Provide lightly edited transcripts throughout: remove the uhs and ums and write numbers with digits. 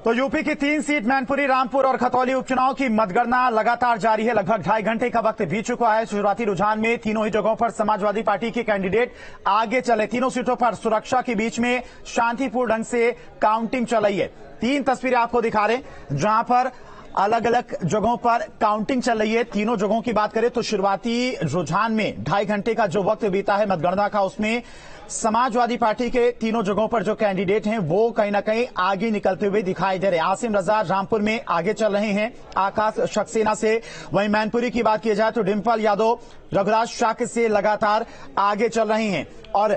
तो यूपी की 3 सीट मैनपुरी, रामपुर और खतौली उपचुनाव की मतगणना लगातार जारी है। लगभग 2.5 घंटे का वक्त बीत चुका है। शुरुआती रुझान में तीनों ही जगहों पर समाजवादी पार्टी के कैंडिडेट आगे चले। तीनों सीटों पर सुरक्षा के बीच में शांतिपूर्ण ढंग से काउंटिंग चल रही है। 3 तस्वीरें आपको दिखा रहे हैं जहां पर अलग अलग जगहों पर काउंटिंग चल रही है। तीनों जगहों की बात करें तो शुरुआती रुझान में 2.5 घंटे का जो वक्त बीता है मतगणना का, उसमें समाजवादी पार्टी के तीनों जगहों पर जो कैंडिडेट हैं वो कहीं ना कहीं आगे निकलते हुए दिखाई दे रहे हैं। आसिम रजा रामपुर में आगे चल रहे हैं आकाश सक्सेना से। वहीं मैनपुरी की बात की जाए तो डिंपल यादव रघुराज शाक्य से लगातार आगे चल रही हैं और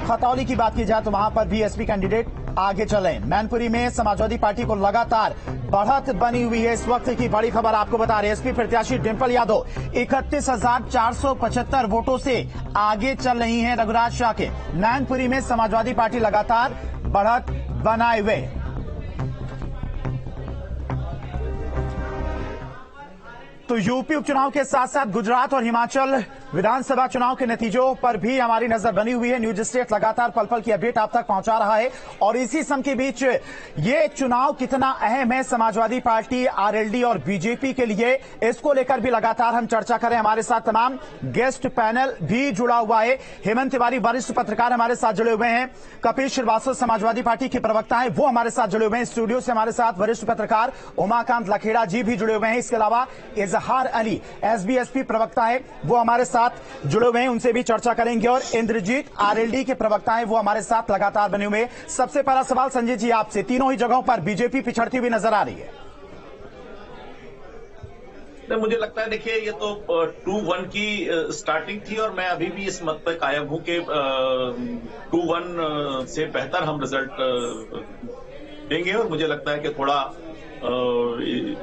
खतौली की बात की जाए तो वहां पर भी एसपी कैंडिडेट आगे चल रहे हैं। मैनपुरी में समाजवादी पार्टी को लगातार बढ़त बनी हुई है। इस वक्त की बड़ी खबर आपको बता रहे हैं, एसपी प्रत्याशी डिंपल यादव 31,475 वोटों से आगे चल रही हैं रघुराज शाक्य। मैनपुरी में समाजवादी पार्टी लगातार बढ़त बनाए हुए। तो यूपी उपचुनाव के साथ साथ गुजरात और हिमाचल विधानसभा चुनाव के नतीजों पर भी हमारी नजर बनी हुई है। न्यूज स्टेट लगातार पल पल की अपडेट आप तक पहुंचा रहा है और इसी समय के बीच ये चुनाव कितना अहम है समाजवादी पार्टी, आरएलडी और बीजेपी के लिए, इसको लेकर भी लगातार हम चर्चा करें। हमारे साथ तमाम गेस्ट पैनल भी जुड़ा हुआ है। हेमंत तिवारी वरिष्ठ पत्रकार हमारे साथ जुड़े हुए हैं। कपिल श्रीवास्तव समाजवादी पार्टी के प्रवक्ता है, वो हमारे साथ जुड़े हुए हैं। स्टूडियो से हमारे साथ वरिष्ठ पत्रकार उमाकांत लखेड़ा जी भी जुड़े हुए हैं। इसके अलावा इजहार अली एसबीएसपी प्रवक्ता है, वो हमारे साथ जुड़े हुए हैं, उनसे भी चर्चा करेंगे। और इंद्रजीत आरएलडी के प्रवक्ता हैं, वो हमारे साथ लगातार बने हुए। सबसे पहला सवाल संजय जी आपसे, तीनों ही जगहों पर बीजेपी पिछड़ती हुई नजर आ रही है। मुझे लगता है देखिए ये तो 2-1 की स्टार्टिंग थी और मैं अभी भी इस मत पर कायम हूं कि 2-1 से बेहतर हम रिजल्ट देंगे और मुझे लगता है कि थोड़ा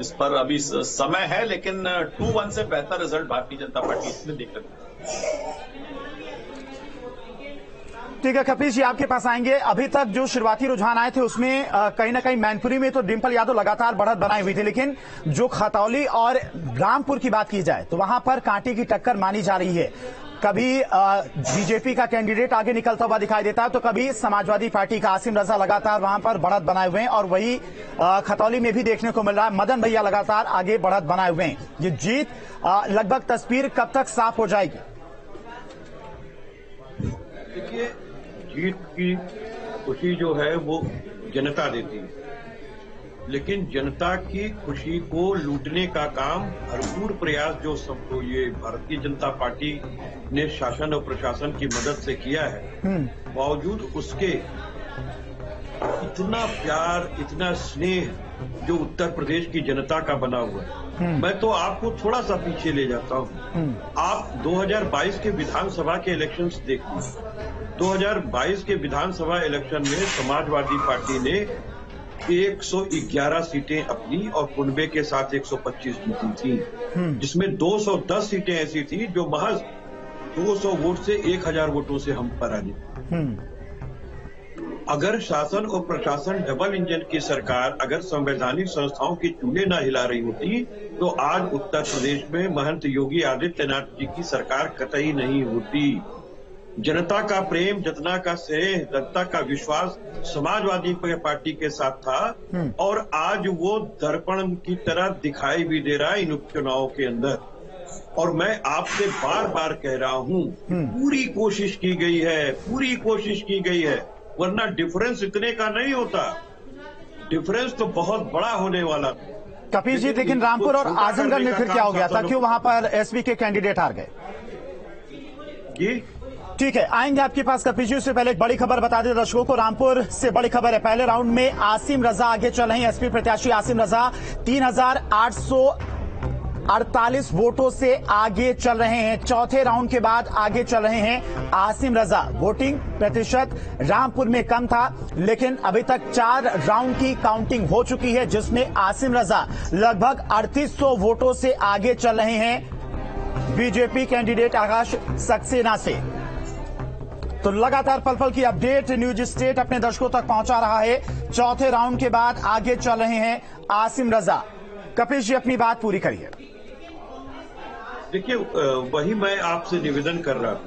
इस पर अभी समय है, लेकिन 2-1 से बेहतर रिजल्ट भारतीय जनता पार्टी इसमें देख सकती है। ठीक है, कपिल जी आपके पास आएंगे। अभी तक जो शुरुआती रुझान आए थे उसमें कहीं ना कहीं मैनपुरी में तो डिंपल यादव लगातार बढ़त बनाई हुई थी, लेकिन जो खतौली और रामपुर की बात की जाए तो वहां पर कांटे की टक्कर मानी जा रही है। कभी बीजेपी का कैंडिडेट आगे निकलता हुआ दिखाई देता है तो कभी समाजवादी पार्टी का आसिम रजा लगातार वहां पर बढ़त बनाए हुए हैं और वही खतौली में भी देखने को मिल रहा है। मदन भैया लगातार आगे बढ़त बनाए हुए हैं। ये जीत लगभग तस्वीर कब तक साफ हो जाएगी? देखिए, जीत की खुशी जो है वो जनता देती है, लेकिन जनता की खुशी को लूटने का काम भरपूर प्रयास जो सबको ये भारतीय जनता पार्टी ने शासन और प्रशासन की मदद से किया है, बावजूद उसके इतना प्यार, इतना स्नेह जो उत्तर प्रदेश की जनता का बना हुआ है। मैं तो आपको थोड़ा सा पीछे ले जाता हूं। आप 2022 के विधानसभा के इलेक्शंस देख लीजिए। 2022 के विधानसभा इलेक्शन में समाजवादी पार्टी ने 111 सीटें अपनी और कुनबे के साथ 125 जीती थी, जिसमें 210 सीटें ऐसी थी जो महज 200 वोट से 1000 वोटों से हम पर आ गए। अगर शासन और प्रशासन डबल इंजन की सरकार, अगर संवैधानिक संस्थाओं की चूल्हे न हिला रही होती तो आज उत्तर प्रदेश में महंत योगी आदित्यनाथ जी की सरकार कतई नहीं होती। जनता का प्रेम, जनता का स्नेह, जनता का विश्वास समाजवादी पार्टी के साथ था और आज वो दर्पण की तरह दिखाई भी दे रहा है इन उपचुनावों के अंदर। और मैं आपसे बार बार कह रहा हूं, पूरी कोशिश की गई है, पूरी कोशिश की गई है, वरना डिफरेंस इतने का नहीं होता। डिफरेंस तो बहुत बड़ा होने वाला था। कपिल जी, लेकिन रामपुर और आजमगढ़ में फिर क्या हो गया था? क्यों वहां पर एसपी के कैंडिडेट हार गए? जी ठीक है, आएंगे आपके पास कपिल जी। उससे पहले एक बड़ी खबर बता दें दर्शकों को। रामपुर से बड़ी खबर है, पहले राउंड में आसिम रजा आगे चल रहे हैं। एसपी प्रत्याशी आसिम रजा 3,848 वोटों से आगे चल रहे हैं। चौथे राउंड के बाद आगे चल रहे हैं आसिम रजा। वोटिंग प्रतिशत रामपुर में कम था, लेकिन अभी तक 4 राउंड की काउंटिंग हो चुकी है, जिसमें आसिम रजा लगभग 3800 वोटों से आगे चल रहे हैं बीजेपी कैंडिडेट आकाश सक्सेना से। तो लगातार पल पल की अपडेट न्यूज स्टेट अपने दर्शकों तक पहुंचा रहा है। चौथे राउंड के बाद आगे चल रहे हैं आसिम रजा। कपिल जी अपनी बात पूरी करिए। देखिए, वही मैं आपसे निवेदन कर रहा हूं